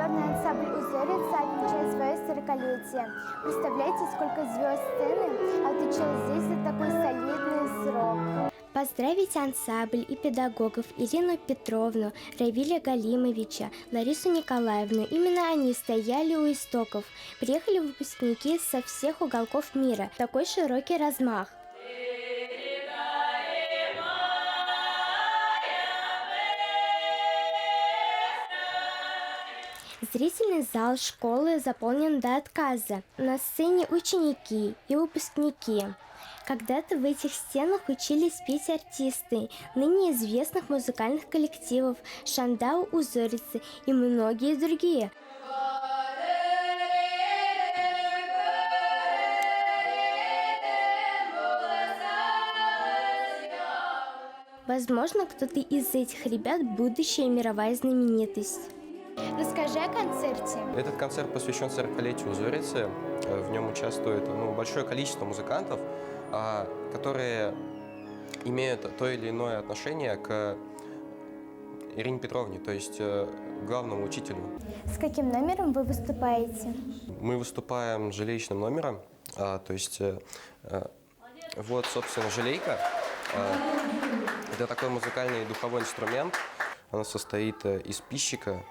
Фольклорный ансамбль «Узорица» отмечает свое 40-летие. Представляете, сколько звезд сцены отучилось здесь за такой солидный срок. Поздравить ансамбль и педагогов Ирину Петровну, Равиля Галимовича, Ларису Николаевну. Именно они стояли у истоков. Приехали выпускники со всех уголков мира. Такой широкий размах. Зрительный зал школы заполнен до отказа. На сцене ученики и выпускники. Когда-то в этих стенах учились петь артисты ныне известных музыкальных коллективов Шандау, Узорицы и многие другие. Возможно, кто-то из этих ребят будущая мировая знаменитость. Расскажи о концерте. Этот концерт посвящен 40-летию Узорицы. В нем участвует большое количество музыкантов, которые имеют то или иное отношение к Ирине Петровне, то есть главному учителю. С каким номером вы выступаете? Мы выступаем с жалеечным номером, то есть вот, собственно, жалейка. Это такой музыкальный духовой инструмент. Она состоит из пищика,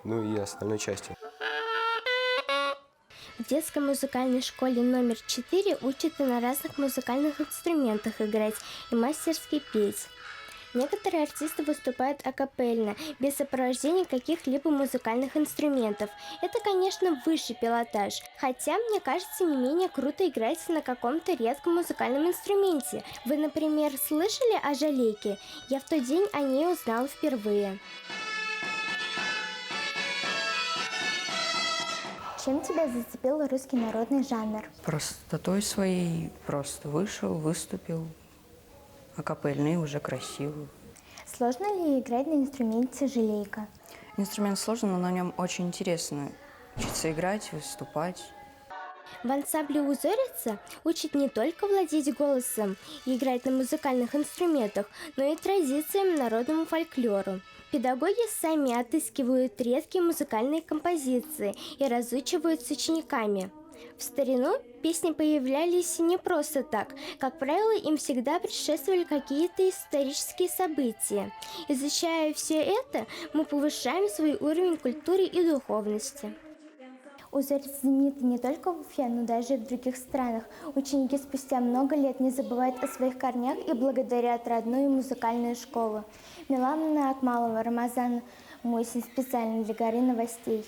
и остальной части. В детской музыкальной школе номер 4 учат и на разных музыкальных инструментах играть и мастерски петь. Некоторые артисты выступают акапельно, без сопровождения каких-либо музыкальных инструментов. Это, конечно, высший пилотаж. Хотя, мне кажется, не менее круто играть на каком-то редком музыкальном инструменте. Вы, например, слышали о жалейке? Я в тот день о ней узнала впервые. Чем тебя зацепил русский народный жанр? Простотой своей, просто вышел, выступил, акапельный, уже красивый. Сложно ли играть на инструменте жалейка? Инструмент сложный, но на нем очень интересно учиться играть, выступать. В ансамбле «Узорица» учат не только владеть голосом и играть на музыкальных инструментах, но и традициям народному фольклору. Педагоги сами отыскивают редкие музыкальные композиции и разучивают с учениками. В старину песни появлялись не просто так. Как правило, им всегда предшествовали какие-то исторические события. Изучая все это, мы повышаем свой уровень культуры и духовности. Узорица знаменита не только в Уфе, но даже и в других странах. Ученики спустя много лет не забывают о своих корнях и благодарят родную музыкальную школу. Милана Акмалова, Рамазан Мосин, специально для Горы новостей.